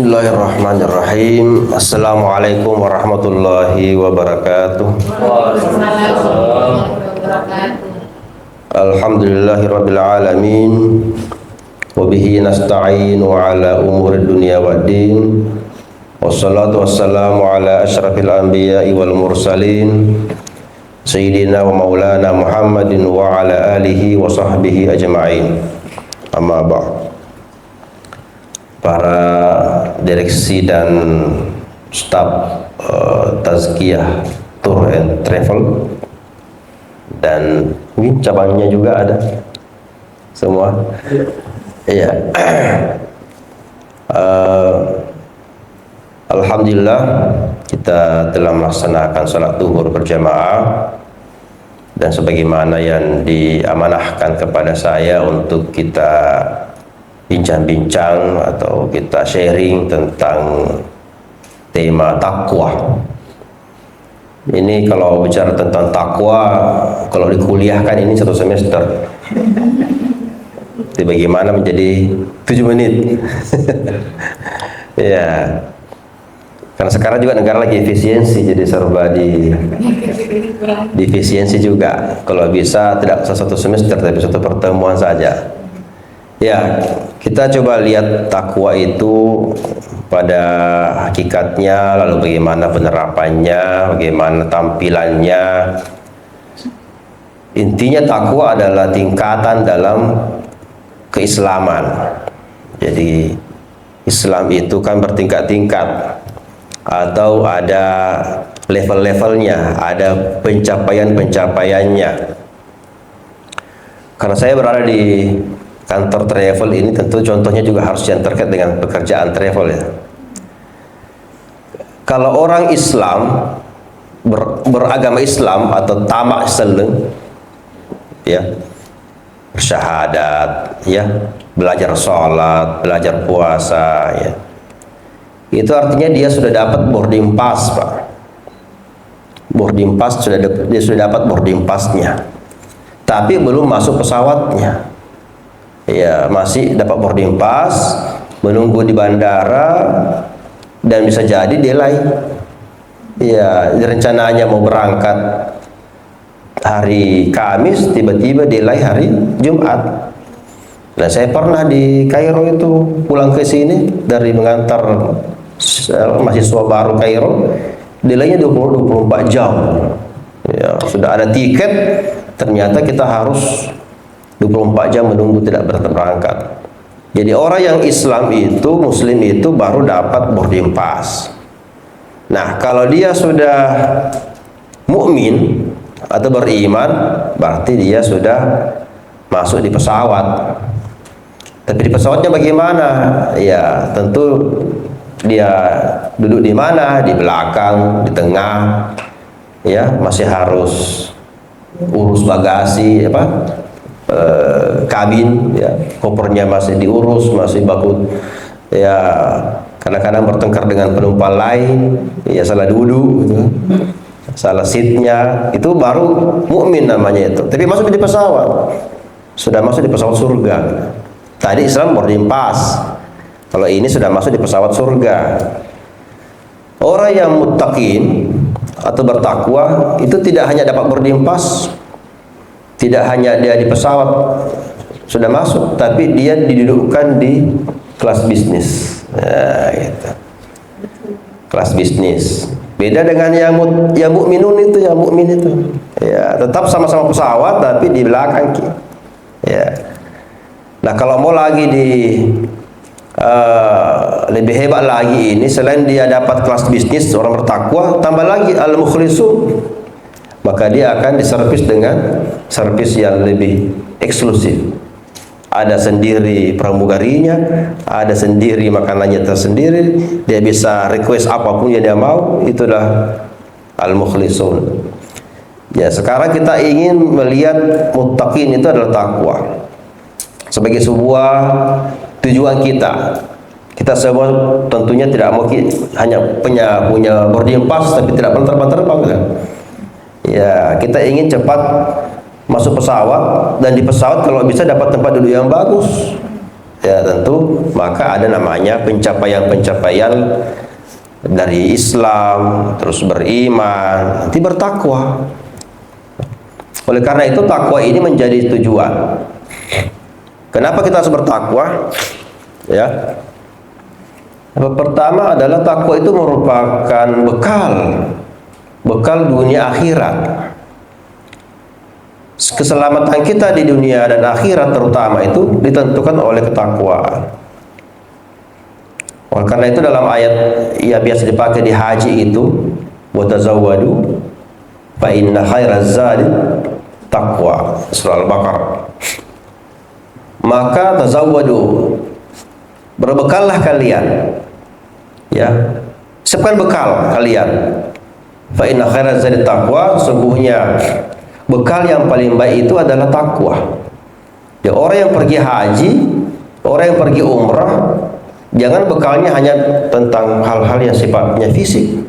Bismillahirrahmanirrahim. Assalamualaikum warahmatullahi wabarakatuh. Alhamdulillahirabbil alamin. Wa bihi nasta'inu ala umuri dunya waddin. Wassalatu wassalamu ala asyrafil anbiya'i wal mursalin. Sayyidina wa maulana Muhammadin wa ala alihi wa sahbihi ajma'in. Amma ba'd. Para direksi dan staf Tazkiyah Tour and Travel, dan mungkin cabangnya juga ada semua. Iya. Alhamdulillah kita telah melaksanakan salat zuhur berjamaah, dan sebagaimana yang diamanahkan kepada saya untuk kita bincang-bincang atau kita sharing tentang tema takwa. Ini kalau bicara tentang takwa, kalau dikuliahkan ini satu semester. Itu bagaimana menjadi 7 menit. Ya. Karena sekarang juga negara lagi efisiensi, jadi serba di efisiensi juga. Kalau bisa tidak satu semester, tapi satu pertemuan saja. Ya, kita coba lihat takwa itu pada hakikatnya, lalu bagaimana penerapannya, bagaimana tampilannya. Intinya takwa adalah tingkatan dalam keislaman. Jadi Islam itu kan bertingkat-tingkat, atau ada level-levelnya, ada pencapaian-pencapaiannya. Karena saya berada di kantor travel ini, tentu contohnya juga harus yang terkait dengan pekerjaan travel ya. Kalau orang Islam beragama Islam atau tamak seleng ya, bersyahadat ya, belajar sholat, belajar puasa ya, itu artinya dia sudah dapat boarding pass, Pak. Boarding pass dia sudah dapat boarding passnya, tapi belum masuk pesawatnya. Ya, masih dapat boarding pass, menunggu di bandara, dan bisa jadi delay. Ya, rencananya mau berangkat hari Kamis, tiba-tiba delay hari Jumat. Nah, saya pernah di Kairo itu pulang ke sini dari mengantar mahasiswa baru Kairo, delaynya 24 jam. Ya, sudah ada tiket, ternyata kita harus 24 jam menunggu tidak berangkat. Jadi orang yang Islam itu, Muslim itu baru dapat boarding pass. Nah, kalau dia sudah mukmin atau beriman, berarti dia sudah masuk di pesawat. Tapi di pesawatnya bagaimana? Ya, tentu dia duduk di mana? Di belakang, di tengah. Ya, masih harus urus bagasi, kabin ya, kopernya masih diurus, masih baku ya, kadang-kadang bertengkar dengan penumpang lain ya, salah duduk gitu, salah seatnya, itu baru mukmin namanya itu. Tapi masuk di pesawat, sudah masuk di pesawat surga. Tadi Islam boarding pass, kalau ini sudah masuk di pesawat surga. Orang yang muttaqin atau bertakwa itu tidak hanya dapat boarding pass, tidak hanya dia di pesawat sudah masuk, tapi dia didudukkan di kelas bisnis. Nah, gitu. Kelas bisnis. Beda dengan yang mukminun itu, yang mukmin itu. Ya, tetap sama-sama pesawat tapi di belakang. Ya. Nah, kalau mau lagi lebih hebat lagi ini, selain dia dapat kelas bisnis orang bertakwa, tambah lagi al-mukhlisun, maka dia akan diservis dengan servis yang lebih eksklusif. Ada sendiri pramugarinya, ada sendiri makanannya tersendiri, dia bisa request apapun yang dia mau. Itulah al-mukhlisun. Ya, sekarang kita ingin melihat muttaqin itu adalah takwa sebagai sebuah tujuan kita. Kita semua tentunya tidak mau hanya punya boarding pass tapi tidak pernah terbang kan? Ya, kita ingin cepat masuk pesawat, dan di pesawat kalau bisa dapat tempat duduk yang bagus. ya tentu maka ada namanya pencapaian-pencapaian dari Islam, terus beriman, nanti bertakwa. Oleh karena itu takwa ini menjadi tujuan. Kenapa kita harus bertakwa? Ya. Pertama adalah takwa itu merupakan bekal dunia akhirat. Keselamatan kita di dunia dan akhirat terutama itu ditentukan oleh ketakwaan. Oleh karena itu dalam ayat yang biasa dipakai di haji itu, wa tazawwadu fa inna khairaz zadi taqwa, surah Al-Baqarah. Maka tazawwadu, berbekallah kalian, ya, siapkan bekal kalian. Fa inna khairaz zadi taqwa, sungguhnya bekal yang paling baik itu adalah takwa. Ya, orang yang pergi haji, orang yang pergi umrah, jangan bekalnya hanya tentang hal-hal yang sifatnya fisik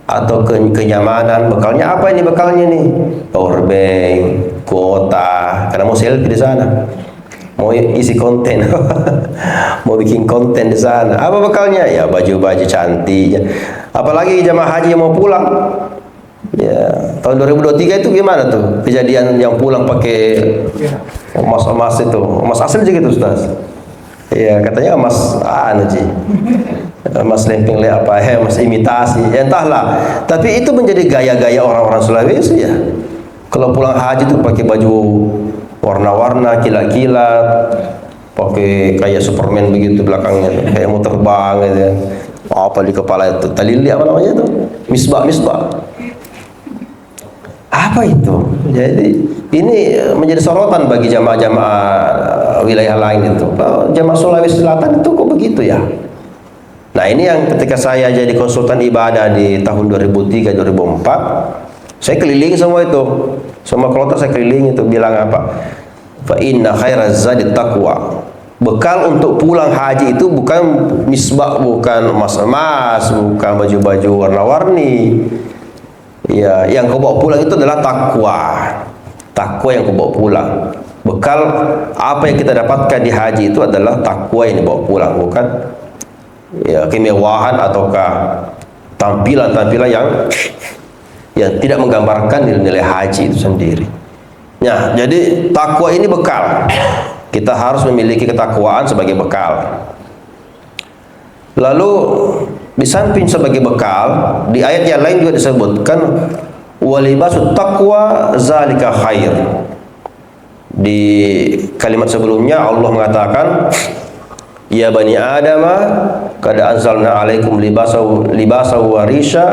atau kenyamanan. Bekalnya apa ini bekalnya nih? Powerbank, kuota, karena mau selfie di sana, mau isi konten, mau bikin konten di sana. Apa bekalnya? Ya baju-baju cantik. Apalagi jamaah haji yang mau pulang. Ya, tahun 2023 itu gimana tuh kejadian yang pulang pakai emas-emas itu, emas asli juga itu, Ustaz. Iya, katanya emas emas lempeng apa ya, emas imitasi, ya entahlah. Tapi itu menjadi gaya-gaya orang-orang Sulawesi ya. Kalau pulang haji tuh pakai baju warna-warna, kilat-kilat, pakai kayak Superman begitu belakangnya, kayak mau terbang gitu ya. Apa di kepala itu? Talili apa namanya tuh? Misbah. Apa itu? Jadi ini menjadi sorotan bagi jamaah-jamaah wilayah lain itu. Jamaah Sulawesi Selatan itu kok begitu ya? Nah, ini yang ketika saya jadi konsultan ibadah di tahun 2003-2004, saya keliling semua itu. Semua kelompok saya keliling itu bilang apa? Fa inna khairaz zadi taqwa. Bekal untuk pulang haji itu bukan misbah, bukan emas-emas, bukan baju-baju warna-warni. Ya, yang kau bawa pulang itu adalah takwa. Takwa yang kau bawa pulang. Bekal apa yang kita dapatkan di haji itu adalah takwa yang dibawa pulang, bukan ya kemewahan ataukah tampilan-tampilan yang tidak menggambarkan nilai-nilai haji itu sendiri. Nah, jadi takwa ini bekal. Kita harus memiliki ketakwaan sebagai bekal. Lalu di samping sebagai bekal, di ayat yang lain juga disebutkan walibasut taqwa zalika khair. Di kalimat sebelumnya Allah mengatakan ya bani adama qad anzalna alaikum libasa warisha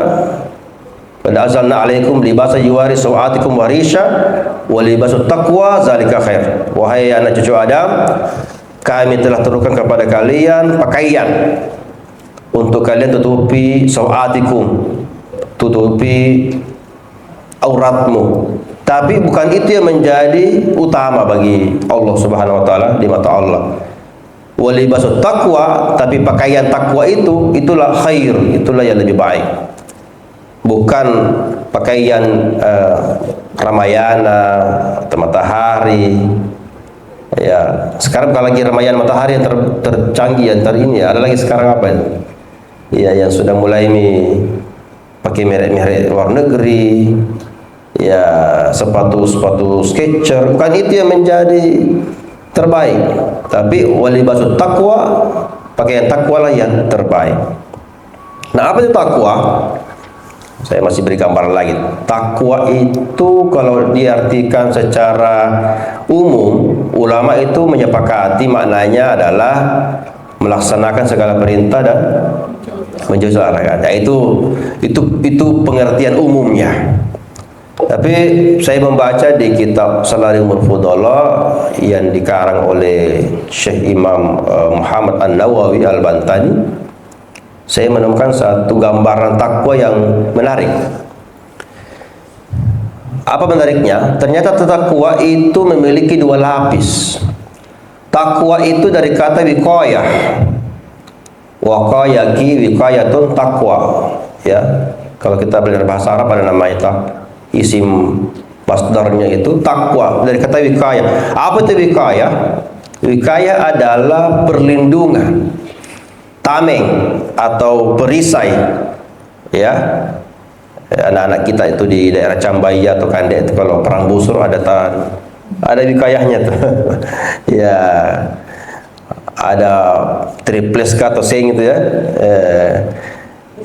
qad anzalna alaikum libasa yuwari sawatikum warisha walibasut taqwa zalika khair. Wahai anak cucu Adam, kami telah turunkan kepada kalian pakaian untuk kalian tutupi sawatikum, tutupi auratmu. Tapi bukan itu yang menjadi utama bagi Allah Subhanahu wa taala di mata Allah. Walibasut taqwa, tapi pakaian takwa itu itulah khair, itulah yang lebih baik. Bukan pakaian Ramayana atau matahari. Ya, sekarang bukan lagi Ramayana matahari yang tercanggih yang terini, ada lagi sekarang apa itu? Ya, yang sudah mulai pakai merek-merek luar negeri, ya sepatu-sepatu Skechers, bukan itu yang menjadi terbaik. Tapi walibasut taqwa, pakaian takwa lah yang terbaik. Nah, apa itu takwa? Saya masih beri gambaran lagi. Takwa itu kalau diartikan secara umum, ulama itu menyepakati maknanya adalah melaksanakan segala perintah dan menjauhi larangan. Ya, itu pengertian umumnya. Tapi saya membaca di kitab Salarihul Fudhala yang dikarang oleh Syekh Imam Muhammad An-Nawawi Al-Bantani, saya menemukan satu gambaran takwa yang menarik. Apa menariknya? Ternyata takwa itu memiliki dua lapis. Takwa itu dari kata wiqayah. Waqayaki wiqayatun takwa. Ya, kalau kita belajar bahasa Arab ada namanya isim masdarnya itu takwa dari kata wiqayah. Apa itu wiqayah? Wikaya adalah perlindungan, tameng atau perisai, ya. Anak-anak kita itu di daerah Cambaya atau Kandek itu kalau perang busur ada wikayahnya tuh. Ya, ada triples atau sing itu ya.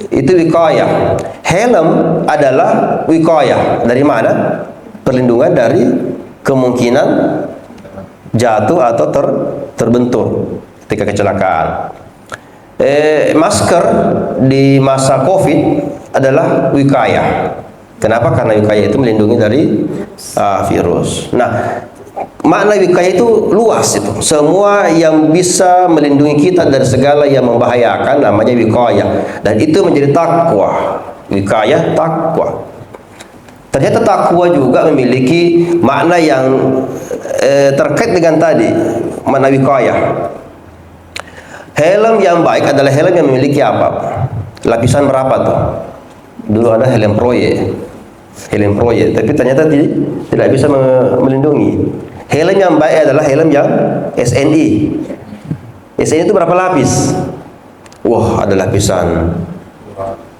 Itu wikayah. Helm adalah wikayah. Dari mana? Perlindungan dari kemungkinan jatuh atau terbentur ketika kecelakaan. Masker di masa COVID adalah wikayah. Kenapa? Karena wikayah itu melindungi dari virus. Nah, makna wikayah itu luas itu. Semua yang bisa melindungi kita dari segala yang membahayakan namanya wikayah. Dan itu menjadi takwa. Wikayah, takwa. Ternyata takwa juga memiliki makna yang terkait dengan tadi, makna wikayah. Helm yang baik adalah helm yang memiliki apa? Lapisan berapa tuh? Dulu ada helm proyek, tapi ternyata tidak bisa melindungi. Helm yang baik adalah helm yang SNI. SNI itu berapa lapis? Wah, ada lapisan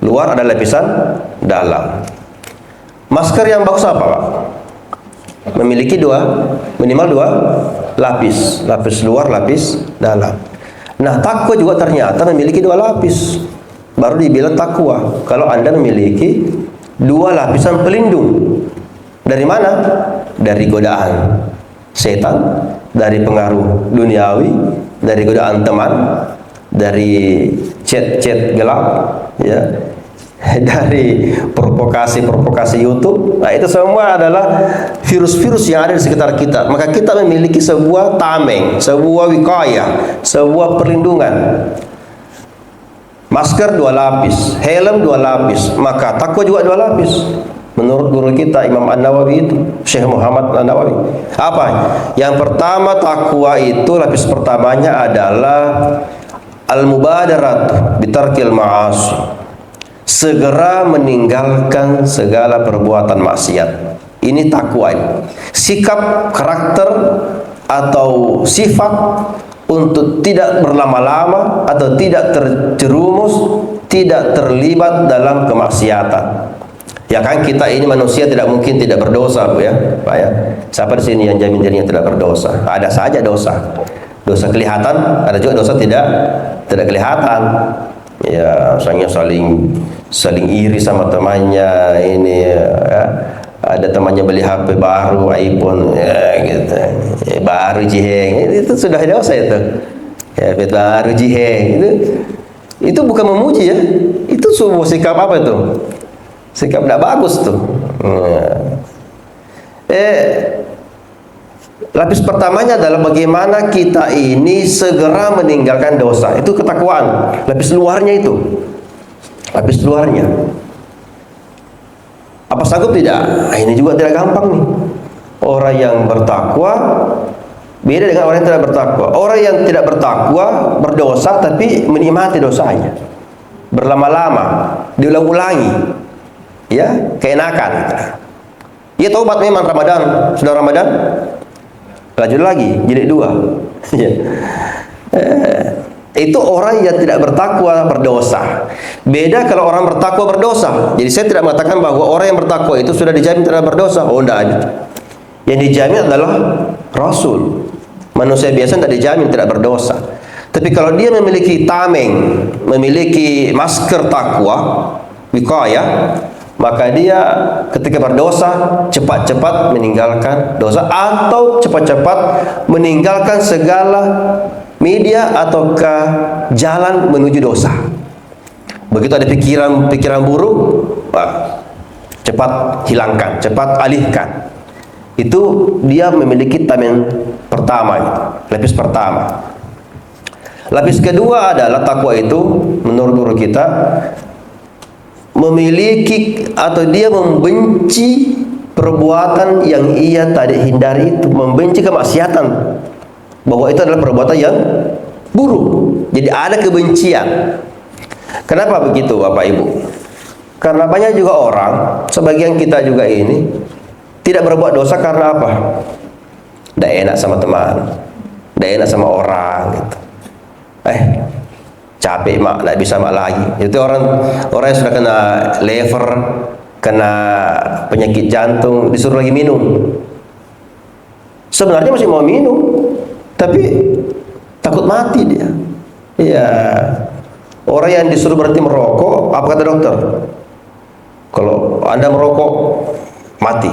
luar, ada lapisan dalam. Masker yang bagus apa, Pak? Memiliki minimal dua lapis, lapis luar, lapis dalam. Nah, takwa juga ternyata memiliki dua lapis. Baru dibilang takwa kalau Anda memiliki dua lapisan pelindung. Dari mana? Dari godaan setan, dari pengaruh duniawi, dari godaan teman, dari chat-chat gelap, ya, dari provokasi-provokasi YouTube. Nah, itu semua adalah virus-virus yang ada di sekitar kita. Maka kita memiliki sebuah tameng, sebuah wikayah, sebuah perlindungan. Masker 2 lapis, helm 2 lapis, maka takwa juga 2 lapis. Menurut guru kita Imam An-Nawawi itu, Syekh Muhammad An-Nawawi. Apa? Yang pertama, takwa itu lapis pertamanya adalah al-mubadarat bitarkil ma'asi. Segera meninggalkan segala perbuatan maksiat. Ini takwa. Sikap, karakter atau sifat untuk tidak berlama-lama atau tidak terjerumus, tidak terlibat dalam kemaksiatan. Ya kan, kita ini manusia tidak mungkin tidak berdosa, Bu, ya, Pak, ya. Siapa di sini yang jamin dirinya tidak berdosa? Ada saja dosa. Dosa kelihatan, ada juga dosa tidak kelihatan. Ya, misalnya saling iri sama temannya ini, ya. Ada temannya beli HP baru, iPhone, ya, gitu. Ya, baru jiheng, itu sudah dosa itu. Ya, baru jiheng, itu bukan memuji, ya. Itu sebuah sikap apa itu? Sikap tidak bagus tuh. Lapis pertamanya adalah bagaimana kita ini segera meninggalkan dosa. Itu ketakwaan. Lapis luarnya itu. Lapis luarnya. Apa sanggup tidak? Nah, ini juga tidak gampang nih. Orang yang bertakwa beda dengan orang yang tidak bertakwa. Orang yang tidak bertakwa berdosa tapi menikmati dosanya. Berlama-lama, diulang-ulangi. Ya, keenakan. Ya, taubat memang Ramadan. Sudah Ramadan, lanjut lagi, jilid 2. Itu orang yang tidak bertakwa berdosa. Beda kalau orang bertakwa berdosa. Jadi saya tidak mengatakan bahwa orang yang bertakwa itu sudah dijamin tidak berdosa. Oh, tidak ada. Yang dijamin adalah Rasul. Manusia biasa tidak dijamin tidak berdosa. Tapi kalau dia memiliki tameng, memiliki masker takwa, wikayah, maka dia ketika berdosa cepat-cepat meninggalkan dosa atau cepat-cepat meninggalkan segala media ataukah jalan menuju dosa. Begitu ada pikiran buruk, cepat hilangkan, cepat alihkan. Itu dia memiliki tameng pertama, lapis pertama. Lapis kedua adalah takwa itu menurut guru kita memiliki atau dia membenci perbuatan yang ia tadi hindari itu, membenci kemaksiatan, bahwa itu adalah perbuatan yang buruk. Jadi ada kebencian. Kenapa begitu, Bapak Ibu? Karena banyak juga orang, sebagian kita juga ini tidak berbuat dosa karena apa? Tidak enak sama teman, tidak enak sama orang gitu. Capek mak, tidak bisa mak lagi. Itu orang yang sudah kena lever, kena penyakit jantung, disuruh lagi minum. Sebenarnya masih mau minum, tapi takut mati dia. Ya, orang yang disuruh berhenti merokok, apa kata dokter? Kalau Anda merokok, mati.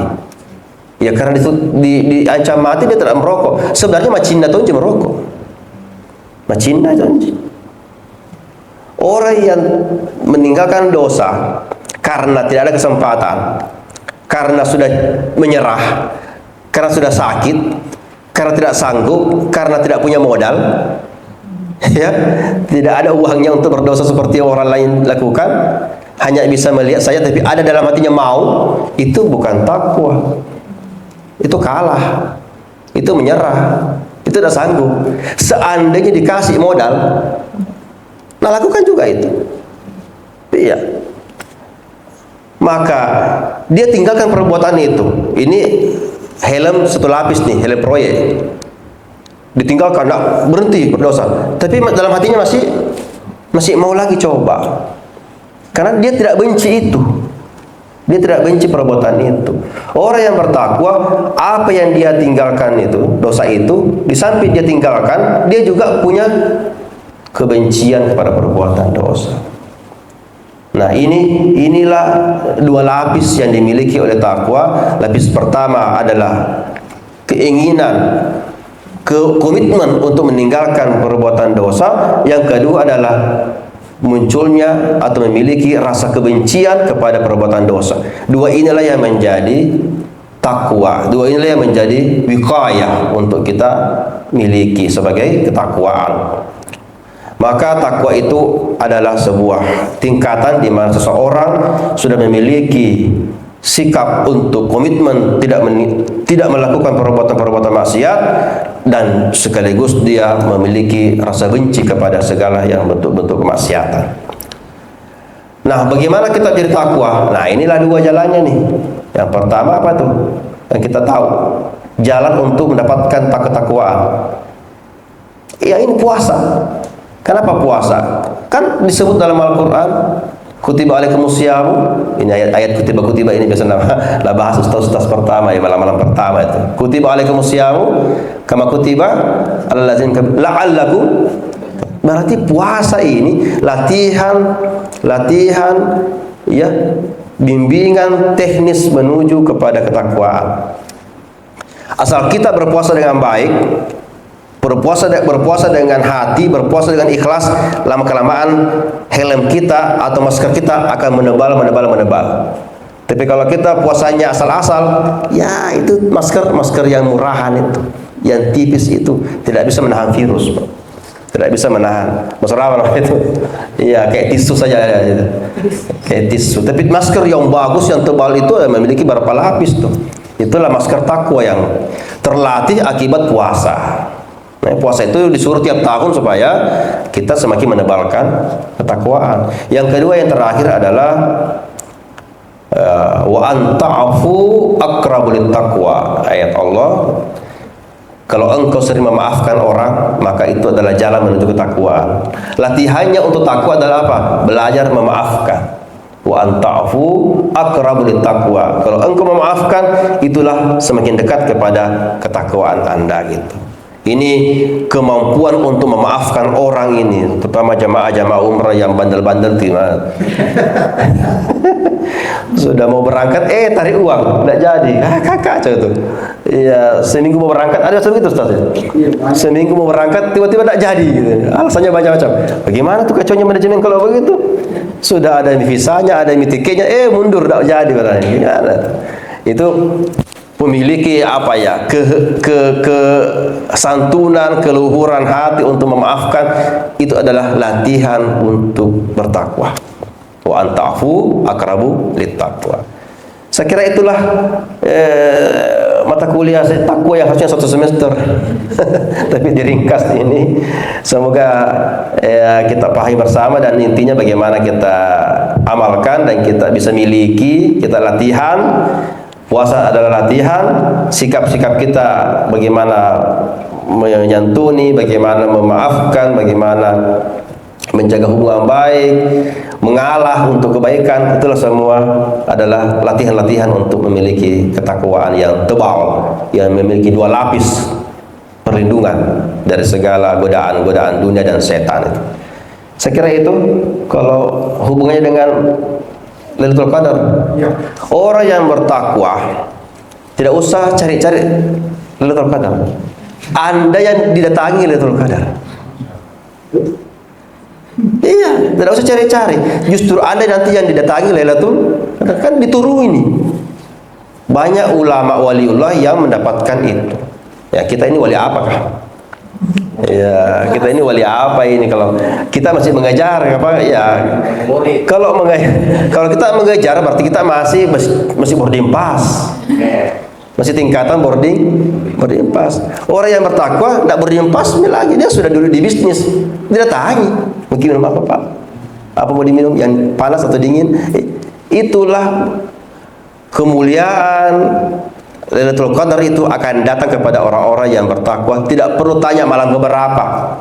Ya karena diancam mati dia tidak merokok. Sebenarnya macina tuh merokok. Macina janji. Orang yang meninggalkan dosa karena tidak ada kesempatan, karena sudah menyerah, karena sudah sakit, karena tidak sanggup, karena tidak punya modal, ya, tidak ada uangnya untuk berdosa seperti orang lain lakukan, hanya bisa melihat saja tapi ada dalam hatinya mau, itu bukan takwa. Itu kalah, itu menyerah, itu tidak sanggup. Seandainya dikasih modal, nah lakukan juga itu. Iya. Maka dia tinggalkan perbuatan itu. Ini helm satu lapis nih, helm proyek. Ditinggalkan, tidak berhenti berdosa. Tapi dalam hatinya masih mau lagi coba. Karena dia tidak benci itu. Dia tidak benci perbuatan itu. Orang yang bertakwa, apa yang dia tinggalkan itu, dosa itu, di samping dia tinggalkan, dia juga punya kebencian kepada perbuatan dosa. Nah, inilah dua lapis yang dimiliki oleh takwa. Lapis pertama adalah keinginan, komitmen untuk meninggalkan perbuatan dosa. Yang kedua adalah munculnya atau memiliki rasa kebencian kepada perbuatan dosa. Dua inilah yang menjadi takwa. Dua inilah yang menjadi wiqayah untuk kita miliki sebagai ketakwaan. Maka takwa itu adalah sebuah tingkatan di mana seseorang sudah memiliki sikap untuk komitmen tidak melakukan perbuatan-perbuatan maksiat, dan sekaligus dia memiliki rasa benci kepada segala yang bentuk-bentuk kemaksiatan. Nah, bagaimana kita jadi takwa? Nah, inilah dua jalannya nih. Yang pertama apa tuh? Yang kita tahu, jalan untuk mendapatkan ketakwaan. Ya, ini puasa. Kenapa puasa? Kan disebut dalam Al-Quran, kutiba alaikumusyamu. Ini ayat kutiba ini biasa lah bahas ustaz pertama ya, malam-malam pertama itu. Kutiba alaikumusyamu kama kutiba alal ladzina la'allakum. Berarti puasa ini latihan ya, bimbingan teknis menuju kepada ketakwaan. Asal kita berpuasa dengan baik, berpuasa dengan hati, berpuasa dengan ikhlas, lama-kelamaan helm kita atau masker kita akan menebal. Tapi kalau kita puasanya asal-asal, ya itu masker yang murahan itu, yang tipis itu, tidak bisa menahan virus, Pak. Tidak bisa menahan. Masker apa itu? Iya, kayak tisu saja gitu. Kayak tisu. Tapi masker yang bagus, yang tebal itu memiliki berapa lapis tuh. Itulah masker takwa yang terlatih akibat puasa. Nah, puasa itu disuruh tiap tahun supaya kita semakin menebalkan ketakwaan. Yang kedua, yang terakhir adalah wa anta'afu aqrabu littaqwa. Ayat Allah, kalau engkau sering memaafkan orang, maka itu adalah jalan menuju ketakwaan. Latihannya untuk takwa adalah apa? Belajar memaafkan. Wa anta'afu aqrabu littaqwa. Kalau engkau memaafkan, itulah semakin dekat kepada ketakwaan Anda gitu. Ini kemampuan untuk memaafkan orang ini, terutama jamaah umrah yang bandel-bandel gimana. Sudah mau berangkat, tarik uang, tidak jadi. Kacau itu. Ya, seminggu mau berangkat, ada seperti itu Ustaz. Seminggu mau berangkat, tiba-tiba tidak jadi. Gitu. Alasannya macam-macam. Bagaimana tuh kacaunya manajemen kalau begitu? Sudah ada visanya, ada tiketnya, mundur tidak jadi. Gimana? Itu memiliki apa ya, kesantunan, keluhuran hati untuk memaafkan. Itu adalah latihan untuk bertakwa. Wa anta'fu aqrabu littaqwa. Saya kira itulah mata kuliah takwa yang harusnya 1 semester tapi diringkas ini. Semoga kita pahami bersama, dan intinya bagaimana kita amalkan dan kita bisa miliki, kita latihan. Puasa adalah latihan, sikap-sikap kita bagaimana menyantuni, bagaimana memaafkan, bagaimana menjaga hubungan baik, mengalah untuk kebaikan. Itulah semua adalah latihan-latihan untuk memiliki ketakwaan yang tebal, yang memiliki 2 lapis perlindungan dari segala godaan-godaan dunia dan setan itu. Saya kira itu kalau hubungannya dengan Lailatul Qadar. Ya. Orang yang bertakwa tidak usah cari-cari Lailatul Qadar. Anda yang didatangi Lailatul Qadar. Iya, tidak usah cari-cari. Justru Anda nanti yang didatangi Lailatul Qadar, kan dituruni ini. Banyak ulama waliullah yang mendapatkan itu. Ya, kita ini wali apakah? Ya, kita ini wali apa ini kalau kita masih mengajar apa ya? Kalau kita mengajar berarti kita masih boarding pass. Masih tingkatan boarding pass. Orang yang bertakwa tidak boarding pass lagi, dia sudah dulu di bisnis. Dia datangi, mungkin minum apa Pak? Apa mau diminum, yang panas atau dingin? Itulah kemuliaan Lailatul Qadar itu akan datang kepada orang-orang yang bertakwa. Tidak perlu tanya malam keberapa.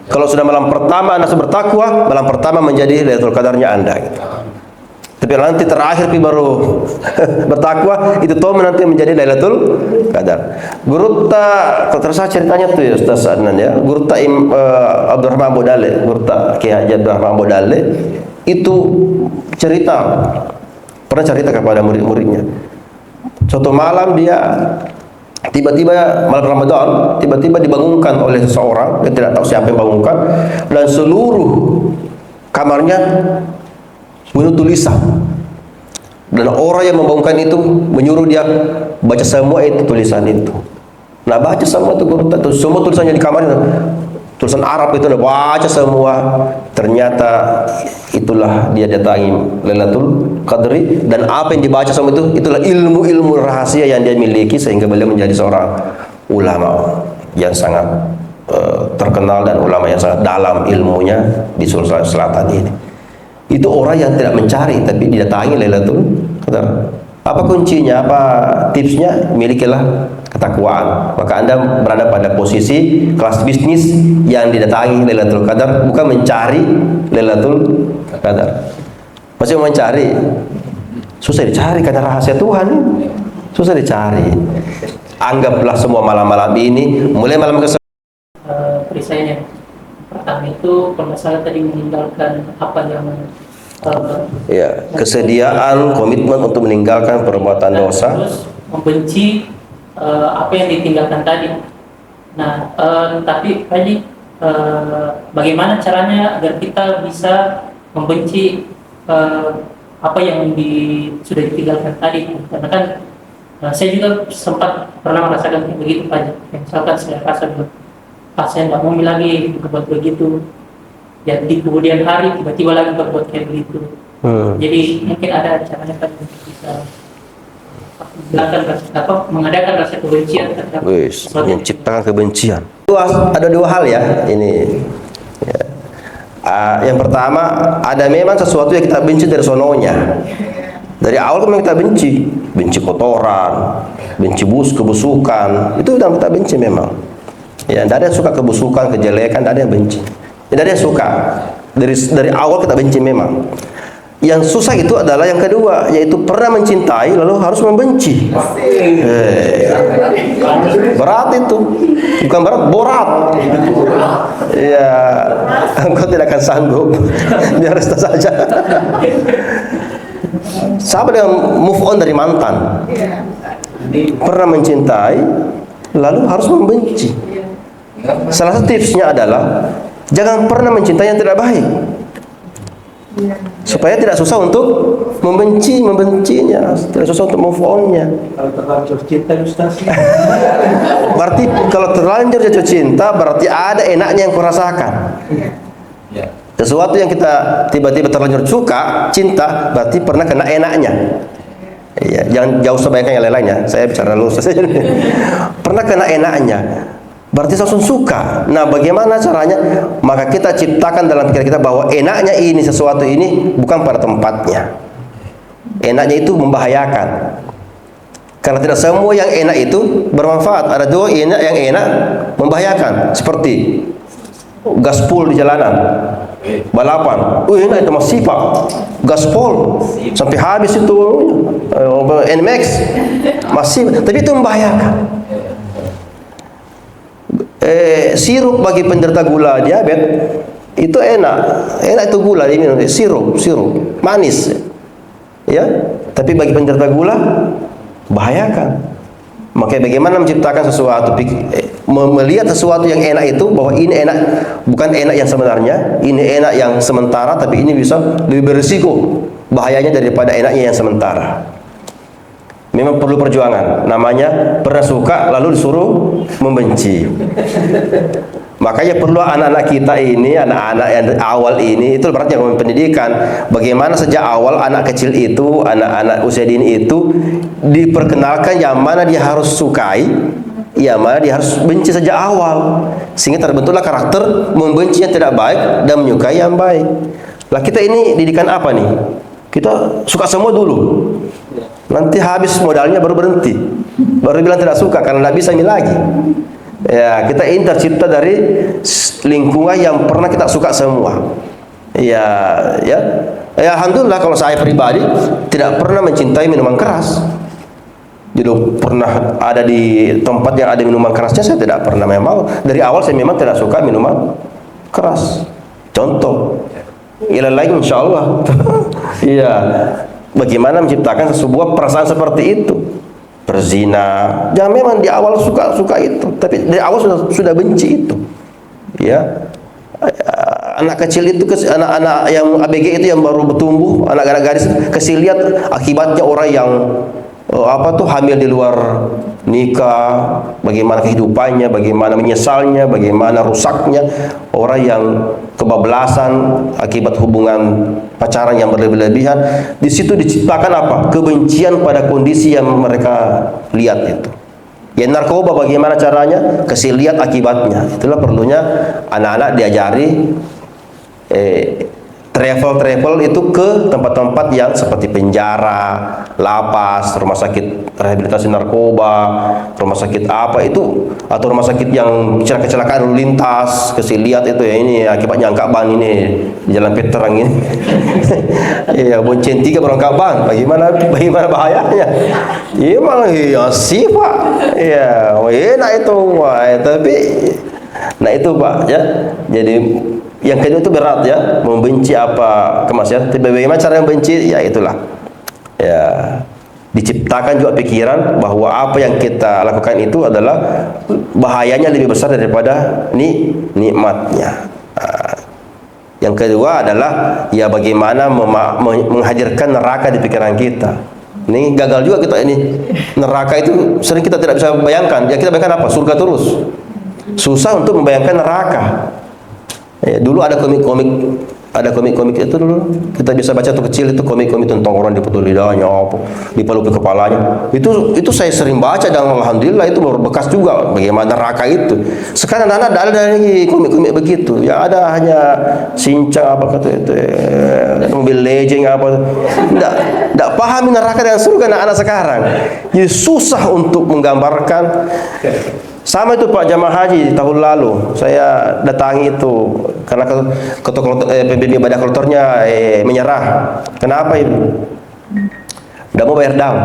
Kalau sudah malam pertama Anda bertakwa, malam pertama menjadi Lailatul Qadarnya Anda gitu. Tapi nanti terakhir baru bertakwa, itu toh nanti menjadi Lailatul Qadar. Gurutta, kalau terasa ceritanya tuh ya Ustaz Adnan ya. Gurutta Abdurrahman Bodale, Gurutta Kiai Haji Abdurrahman Bodale itu pernah cerita kepada murid-muridnya. Suatu malam dia tiba-tiba malam Ramadan, tiba-tiba dibangunkan oleh seseorang, dia tidak tahu siapa yang bangunkan, dan seluruh kamarnya penuh tulisan. Dan orang yang membangunkan itu menyuruh dia baca semua itu tulisan itu. Nah, baca semua itu, semua tulisannya di kamarnya, tulisan Arab itu, baca semua. Ternyata itulah dia datangi Lailatul Qadri, dan apa yang dibaca sama itulah ilmu-ilmu rahasia yang dia miliki sehingga beliau menjadi seorang ulama yang sangat terkenal dan ulama yang sangat dalam ilmunya di Sulawesi Selatan ini. Itu orang yang tidak mencari tapi didatangi Lailatul Qadar. Apa kuncinya? Apa tipsnya? Milikilah ketakwaan. Maka Anda berada pada posisi kelas bisnis yang didatangi Lailatul Qadar, bukan mencari Lailatul Qadar. Masih mencari, susah dicari karena rahasia Tuhan. Susah dicari. Anggaplah semua malam-malam ini, mulai malam ke perisainya pertama itu permasalahan tadi meninggalkan apa yang ya, kesediaan, komitmen untuk meninggalkan perbuatan dosa, terus membenci apa yang ditinggalkan tadi. Nah, tapi tadi bagaimana caranya agar kita bisa membenci apa yang sudah ditinggalkan tadi? Karena kan saya juga sempat pernah merasakan begitu Pak. Misalkan saya rasa saya nggak mau lagi berbuat begitu, ya di kemudian hari tiba-tiba lagi berbuat kayak begitu. Jadi mungkin ada caranya Pak untuk bisa mengadakan rasa kebencian terhadap menciptakan kebencian. Ada dua hal ya ini. Ya. Yang pertama, ada memang sesuatu yang kita benci dari sononya. Dari awal memang kita benci kotoran, benci kebusukan, itu yang kita benci memang. Ya, tidak ada yang suka kebusukan, kejelekan, tidak ada yang benci. Tidak ada yang suka. Dari awal kita benci memang. Yang susah itu adalah yang kedua, yaitu pernah mencintai lalu harus membenci. Berat itu, bukan berat, borat. Ya, engkau tidak akan sanggup. Biar saja. Sama dengan move on dari mantan. Pernah mencintai lalu harus membenci. Salah satu tipsnya adalah jangan pernah mencintai yang tidak baik, supaya tidak susah untuk membencinya, tidak susah untuk move on-nya. Kalau terlanjur cinta, Ustaz. Berarti kalau terlanjur jatuh cinta, berarti ada enaknya yang kurasakan. Sesuatu yang kita tiba-tiba terlanjur suka, cinta, berarti pernah kena enaknya. Ya, jangan jauh sebaiknya yang lain-lainnya. Saya bicara lulus saja. Pernah kena enaknya, berarti langsung suka. Nah, bagaimana caranya? Maka kita ciptakan dalam pikiran kita bahwa enaknya ini, sesuatu ini bukan pada tempatnya. Enaknya itu membahayakan. Karena tidak semua yang enak itu bermanfaat. Ada juga yang enak membahayakan, seperti gaspol di jalanan, balapan. Enak itu masih Pak, gaspol sampai habis itu, NMAX masih, tapi itu membahayakan. Sirup bagi penderita gula diabetes itu enak itu gula diminum, sirup manis, ya. Tapi bagi penderita gula bahayakan. Makanya bagaimana menciptakan sesuatu, melihat sesuatu yang enak itu, bahwa ini enak, bukan enak yang sebenarnya, ini enak yang sementara, tapi ini bisa lebih berisiko bahayanya daripada enaknya yang sementara. Memang perlu perjuangan. Namanya pernah suka lalu disuruh membenci. Makanya perlu anak-anak kita ini, anak-anak yang awal ini, itu berarti yang pendidikan. Bagaimana sejak awal anak kecil itu, anak-anak usia dini itu diperkenalkan yang mana dia harus sukai, yang mana dia harus benci sejak awal, sehingga terbentuklah karakter membenci yang tidak baik dan menyukai yang baik. Lah kita ini didikan apa nih? Kita suka semua dulu, nanti habis modalnya baru berhenti, baru bilang tidak suka karena tidak bisa ini lagi. Ya, kita ini tercipta dari lingkungan yang pernah kita suka semua. Ya, alhamdulillah kalau saya pribadi tidak pernah mencintai minuman keras. Jadi pernah ada di tempat yang ada minuman kerasnya, saya tidak pernah memang. Dari awal saya memang tidak suka minuman keras. Contoh, ilalah insyaallah. Iya. Bagaimana menciptakan sebuah perasaan seperti itu? Berzina. Ya memang di awal suka itu, tapi dari awal sudah benci itu. Ya. Anak kecil itu, anak-anak yang ABG itu yang baru bertumbuh, anak gadis kasih lihat akibatnya orang yang hamil di luar nikah, bagaimana kehidupannya, bagaimana menyesalnya, bagaimana rusaknya orang yang kebablasan akibat hubungan pacaran yang berlebih-lebihan. Di situ diciptakan apa? Kebencian pada kondisi yang mereka lihat itu. Ya, narkoba bagaimana caranya? Kasih lihat akibatnya. Itulah perlunya anak-anak diajari travel itu ke tempat-tempat yang seperti penjara, lapas, rumah sakit rehabilitasi narkoba, rumah sakit apa itu, atau rumah sakit yang kecelakaan lalu lintas, kasih lihat itu ya, ini akibatnya angkat ban ini di Jalan Peterang ini. Iya, bonceng 3 berangkat ban, bagaimana bahayanya? Iya, memang iya sih Pak. Iya, enak itu, tapi nah itu Pak ya. Jadi yang kedua itu berat ya, membenci apa kemaksiatan. Tapi bagaimana cara membenci? Ya itulah. Ya, diciptakan juga pikiran bahwa apa yang kita lakukan itu adalah bahayanya lebih besar daripada nikmatnya. Yang kedua adalah ya bagaimana menghadirkan neraka di pikiran kita. Ini gagal juga kita ini. Neraka itu sering kita tidak bisa bayangkan. Ya kita bayangkan apa? Surga terus. Susah untuk membayangkan neraka. Ya, dulu ada komik-komik itu dulu kita bisa baca tuh kecil, itu komik-komik tentang orang dipotong lidahnya, dipalupi kepalanya. Itu saya sering baca dan alhamdulillah itu bekas juga bagaimana neraka itu. Sekarang anak-anak ada lagi komik-komik begitu. Ya ada hanya Shinchan apa kata itu, Mobile Legends apa. Enggak paham neraka dan surga anak-anak sekarang. Jadi susah untuk menggambarkan. Sama itu Pak jamaah haji tahun lalu saya datangi itu karena ketua PBB Badak Kolektornya menyerah. Kenapa itu? Tidak mau bayar dam.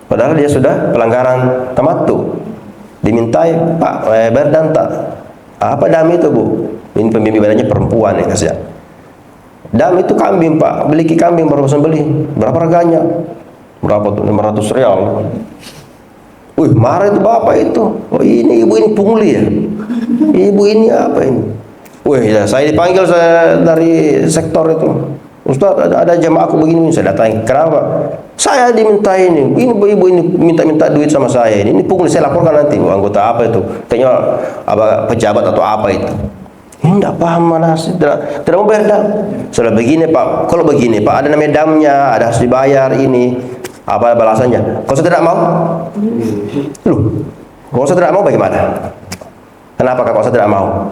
Padahal dia sudah pelanggaran tamattu. Dimintai Pak bayar dam tak? Apa dam itu Bu? Ini pembimbing badannya perempuan ya kasih. Dam itu kambing Pak, beli kambing baru beli. Berapa harganya? Berapa tuh? 500 rial. Wih, marah itu bapak itu. Oh ini ibu ini pungli ya. Ibu ini apa ini? Wih, ya, saya dipanggil dari sektor itu. Ustaz, ada jamaahku begini, saya datangi. Kenapa? Saya diminta ini. Ibu ini minta duit sama saya. Ini pungli, saya laporkan nanti. Anggota apa itu? Kayaknya apa pejabat atau apa itu. Ini tidak paham mana sih, tidak mau bayar dam. Sudah begini Pak. Kalau begini Pak, ada namanya damnya, ada harus dibayar ini. Apa balasannya? Kalau saya tidak mau? Loh, kalau saya tidak mau bagaimana? Kenapa kalau saya tidak mau?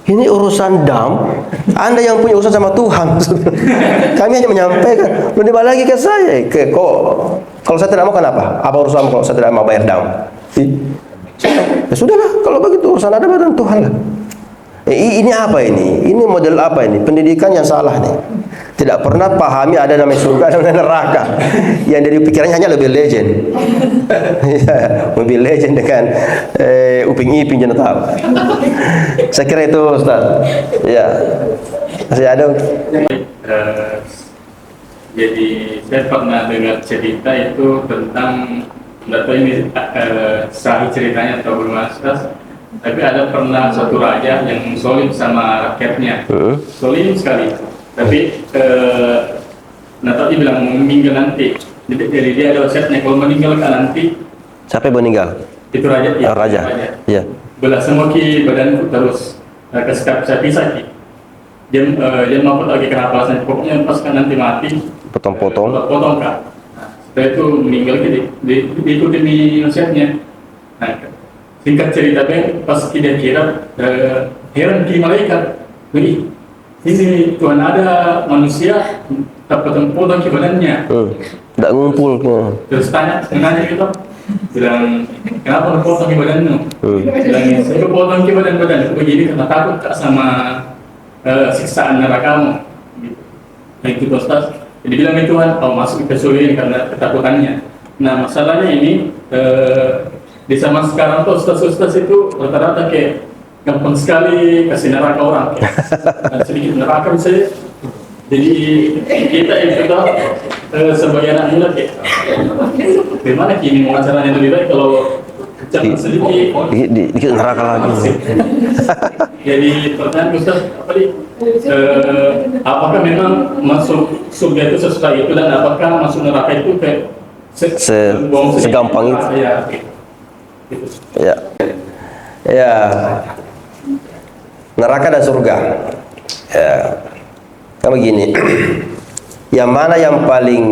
Ini urusan dam. Anda yang punya urusan sama Tuhan. Kami hanya menyampaikan. Belum dibalik lagi ke saya. Kok Kalau saya tidak mau kenapa? Apa urusan kalau saya tidak mau bayar dam? Ya sudahlah, kalau begitu urusan Anda dengan Tuhan lah. Ini apa ini? Ini model apa ini? Pendidikan yang salah nih. Tidak pernah pahami ada namanya surga, ada namanya neraka. Yang dari pikirannya hanya lebih legend. Lebih legend dengan uping iping jangan tahu. Saya kira itu Ustaz. Ya. Masih ada. Jadi saya pernah dengar cerita itu tentang, tidak tahu ini sahih ceritanya atau belum, Ustaz. Tapi ada pernah suatu raja yang solim sama rakyatnya, solim sekali. Tapi dia bilang mau meninggal nanti. Jadi dia ada wasiatnya kalau meninggal kan nanti. Siapa yang meninggal? Itu raja. Ya, raja. Iya. Belah semua ki badanku terus kasih saya pisah ki. Dia mau lagi kenapa alasannya, pokoknya pas kan nanti mati. Potong-potong. Potong kan. Setelah itu meninggal gitu. Diikuti wasiatnya. Nah, singkat cerita pas dia kira heran ki malaikat. Begini. Ini Tuhan ada manusia dapat potong ki badannya. Tidak ngumpul. Terus nanya gitu, bilang kenapa potong ki badanmu? Bilang saya potong ki badan begini karena takut tak sama siksaan nerakamu. Gitu. Nah itu Ustaz. Jadi bilang Tuhan, masuk ke surga ini karena ketakutannya. Nah masalahnya ini di zaman sekarang tuh ustaz-ustaz itu rata-rata kayak gampang sekali kasih neraka orang, dan sedikit neraka bisa. Jadi kita itu tuh sebagai anak muda kayak bagaimana kini mau caranya lebih baik kalau jangan sedikit dikit neraka lagi. Jadi pertanyaan Ustaz, apakah memang masuk surga itu sesudah itu, dan apakah masuk neraka itu kayak segampang itu? Ya. Ya. Neraka dan surga. Ya. Kan begini. Yang mana yang paling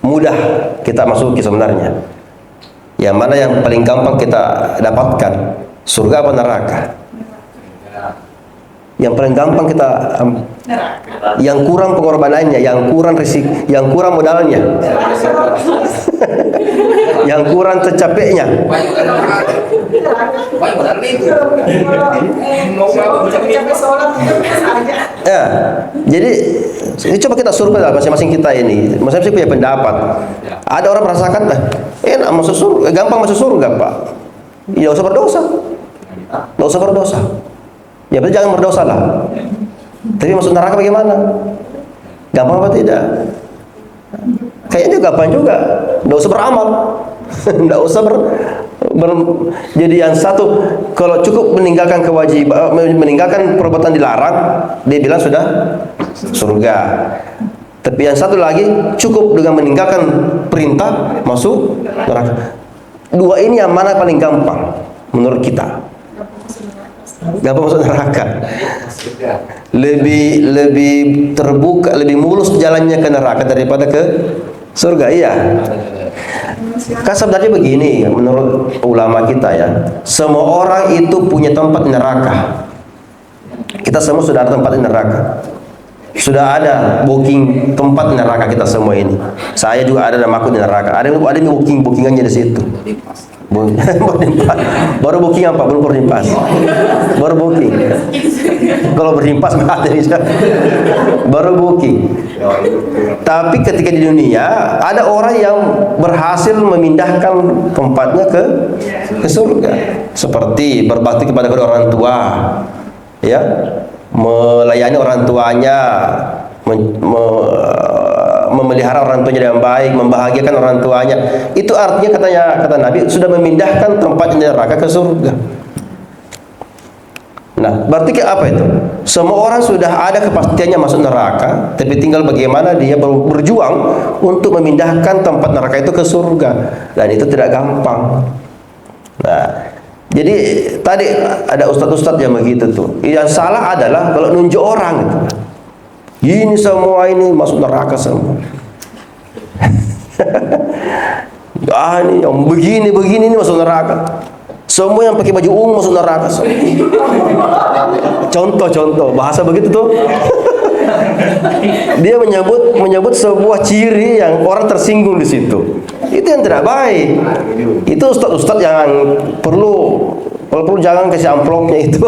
mudah kita masuki sebenarnya? Yang mana yang paling gampang kita dapatkan? Surga apa neraka? Yang paling gampang kita yang kurang pengorbanannya, yang kurang risiko, yang kurang modalnya, yang kurang tercapainya. Ya, jadi ini coba kita survei lah masing-masing kita ini. Masing-masing punya pendapat. Ada orang merasakan enak masuk surga, gampang masuk surga, Pak. Ya usah berdosa. Nggak usah berdosa. Ya berarti jangan berdosa lah. Tapi masuk neraka bagaimana? Gampang apa tidak? Kayaknya gampang juga. Nggak usah beramal. Nggak usah jadi yang satu, kalau cukup meninggalkan kewajiban, meninggalkan perbuatan dilarang, dia bilang sudah surga. Tapi yang satu lagi cukup dengan meninggalkan perintah masuk neraka. Dua ini yang mana paling gampang menurut kita? Gampang masuk neraka. Lebih terbuka, lebih mulus jalannya ke neraka daripada ke surga. Iya. Kan sebenarnya begini, menurut ulama kita ya, semua orang itu punya tempat di neraka. Kita semua sudah ada tempat di neraka. Sudah ada booking tempat di neraka kita semua ini. Saya juga ada namaku di neraka. Ada bookingannya di situ. Baru booking apa? Belum boarding pass. Baru booking. Kalau boarding pass nggak ada bisa. Baru booking. Tapi ketika di dunia ada orang yang berhasil memindahkan tempatnya ke surga, seperti berbakti kepada kedua orang tua, ya, melayani orang tuanya, memelihara orang tuanya dengan baik, membahagiakan orang tuanya. Itu artinya kata Nabi sudah memindahkan tempat neraka ke surga. Nah, berarti apa itu? Semua orang sudah ada kepastiannya masuk neraka, tapi tinggal bagaimana dia berjuang untuk memindahkan tempat neraka itu ke surga, dan itu tidak gampang. Nah, jadi tadi ada ustadz-ustadz yang begitu tuh. Yang salah adalah kalau nunjuk orang gitu. Ini semua ini masuk neraka semua. Ini yang begini ini masuk neraka. Semua yang pakai baju ungu masuk neraka. Contoh bahasa begitu tuh. Dia menyebut sebuah ciri yang orang tersinggung di situ. Itu yang tidak baik. Itu ustaz-ustaz yang perlu jangan kasih amplopnya itu.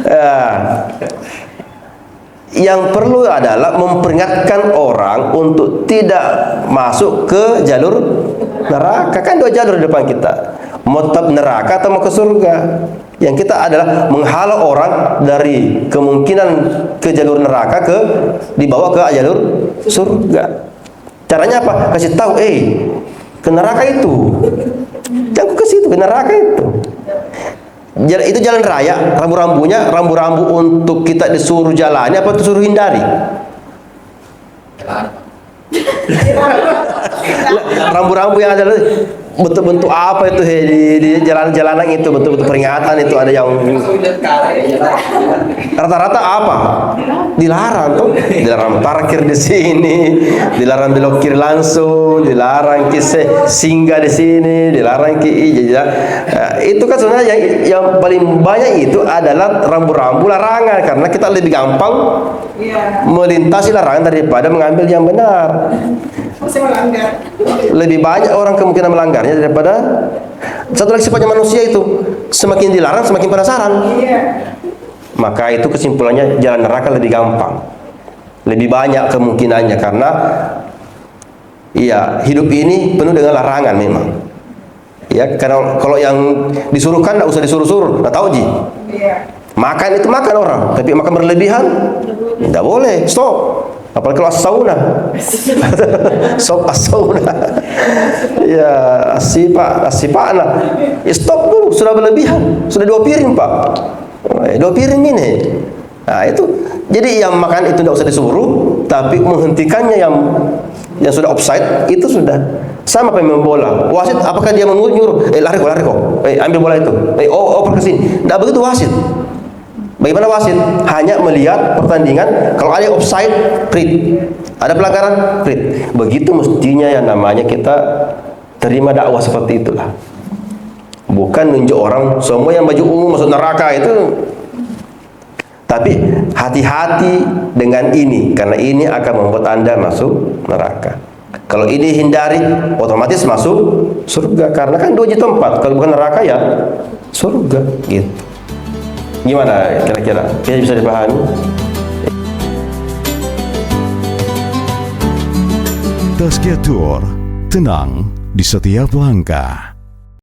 Ya. Yang perlu adalah memperingatkan orang untuk tidak masuk ke jalur neraka. Kan dua jalur di depan kita, mau tetap neraka atau mau ke surga. Yang kita adalah menghalau orang dari kemungkinan ke jalur neraka dibawa ke jalur surga. Caranya apa? Kasih tahu, ke neraka itu, jangan ke situ, ke neraka itu. Itu jalan raya, rambu-rambu untuk kita disuruh jalani apa disuruh hindari? Rambu-rambu yang ada bentuk-bentuk apa itu di jalan-jalanan itu, bentuk-bentuk peringatan itu ada yang rata-rata apa? Dilarang tuh, dilarang parkir di sini, dilarang belok kiri langsung, dilarang singgah di sini, dilarang itu kan sebenarnya yang paling banyak itu adalah rambu-rambu larangan, karena kita lebih gampang melintasi larangan daripada mengambil yang benar. Lebih banyak orang kemungkinan melanggarnya daripada satu lagi sifatnya manusia itu, semakin dilarang semakin penasaran. Maka itu kesimpulannya jalan neraka lebih gampang, lebih banyak kemungkinannya, karena hidup ini penuh dengan larangan memang. Ya, karena kalau yang disuruhkan tidak usah disuruh-suruh, nggak tahu ji. Makan itu makan orang, tapi makan berlebihan tidak boleh, stop. Apalagi kalau as-sauna. Sop as-sauna. Ya, asipana. Ya, stop dulu, sudah berlebihan. Sudah 2 piring, Pak. 2 piring ini. Nah, itu. Jadi yang makan itu tidak usah disuruh, tapi menghentikannya yang sudah offside itu sudah sama pemain bola. Wasit apakah dia menyuruh, lari kok. Ambil bola itu. Oper ke sini. Tidak begitu wasit. Bagaimana wasit? Hanya melihat pertandingan, kalau ada offside, red. Ada pelanggaran, red. Begitu mestinya yang namanya kita terima dakwah seperti itulah. Bukan nunjuk orang semua yang baju ungu masuk neraka itu. Tapi hati-hati dengan ini, karena ini akan membuat Anda masuk neraka. Kalau ini hindari, otomatis masuk surga, karena kan 2 tempat. Kalau bukan neraka ya surga gitu. Gimana kira-kira? Bisa dipahami? Tazkiyah Tour, tenang di setiap langkah.